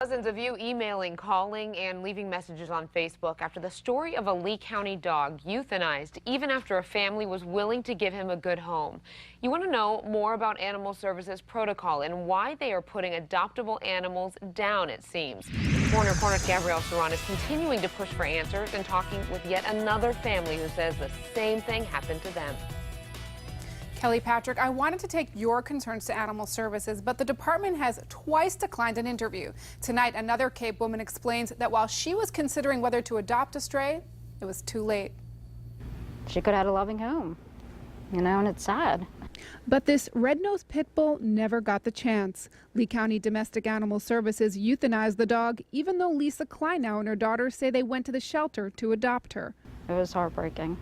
Dozens of you emailing, calling, and leaving messages on Facebook after the story of a Lee County dog euthanized even after a family was willing to give him a good home. You want to know more about Animal Services protocol and why they are putting adoptable animals down, it seems. Corner Corner's Gabrielle Saran is continuing to push for answers and talking with yet another family who says the same thing happened to them. Kelly Patrick, I wanted to take your concerns to Animal Services, but the department has twice declined an interview. Tonight, another Cape woman explains that while she was considering whether to adopt a stray, it was too late. She could have had a loving home, and it's sad. But this red-nosed pit bull never got the chance. Lee County Domestic Animal Services euthanized the dog, even though Lisa Kleinow and her daughter say they went to the shelter to adopt her. It was heartbreaking.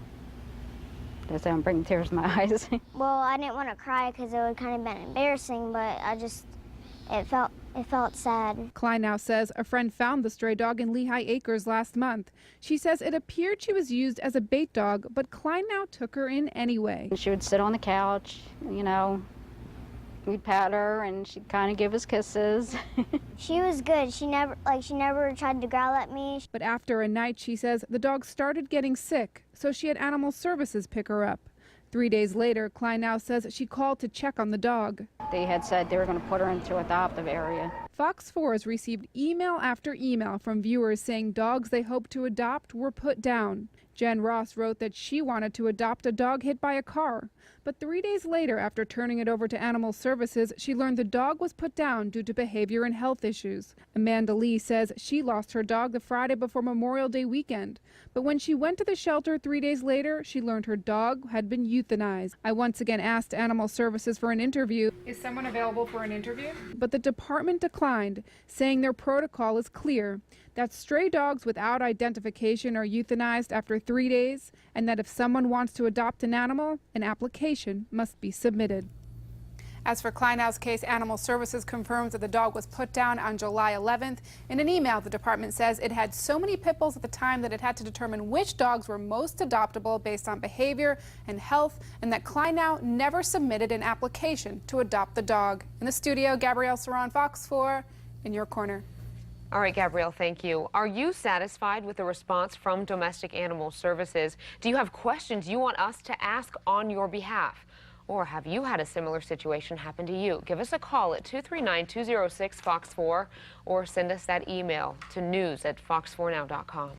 I'm bringing tears to my eyes. Well, I didn't want to cry because it would kind of been embarrassing, but it felt sad. Kleinow says a friend found the stray dog in Lehigh Acres last month. She says it appeared she was used as a bait dog, but Kleinow took her in anyway. She would sit on the couch, we'd pat her and she'd kind of give us kisses. She was good. She never tried to growl at me. But after a night, she says the dog started getting sick, so she had Animal Services pick her up. 3 days later, Kleinow says she called to check on the dog. They had said they were going to put her into an adoptive area. Fox 4 has received email after email from viewers saying dogs they hoped to adopt were put down. Jen Ross wrote that she wanted to adopt a dog hit by a car. But 3 days later, after turning it over to Animal Services, she learned the dog was put down due to behavior and health issues. Amanda Lee says she lost her dog the Friday before Memorial Day weekend. But when she went to the shelter 3 days later, she learned her dog had been euthanized. I once again asked Animal Services for an interview. Is someone available for an interview? But the department declined, saying their protocol is clear, that stray dogs without identification are euthanized after 3 days, and that if someone wants to adopt an animal, an application must be submitted. As for Kleinow's case, Animal Services confirms that the dog was put down on July 11th. In an email, the department says it had so many pit bulls at the time that it had to determine which dogs were most adoptable based on behavior and health, and that Kleinow never submitted an application to adopt the dog. In the studio, Gabrielle Saran, Fox 4, in your corner. All right, Gabrielle, thank you. Are you satisfied with the response from Domestic Animal Services? Do you have questions you want us to ask on your behalf? Or have you had a similar situation happen to you? Give us a call at 239-206-FOX4 or send us that email to news@fox4now.com.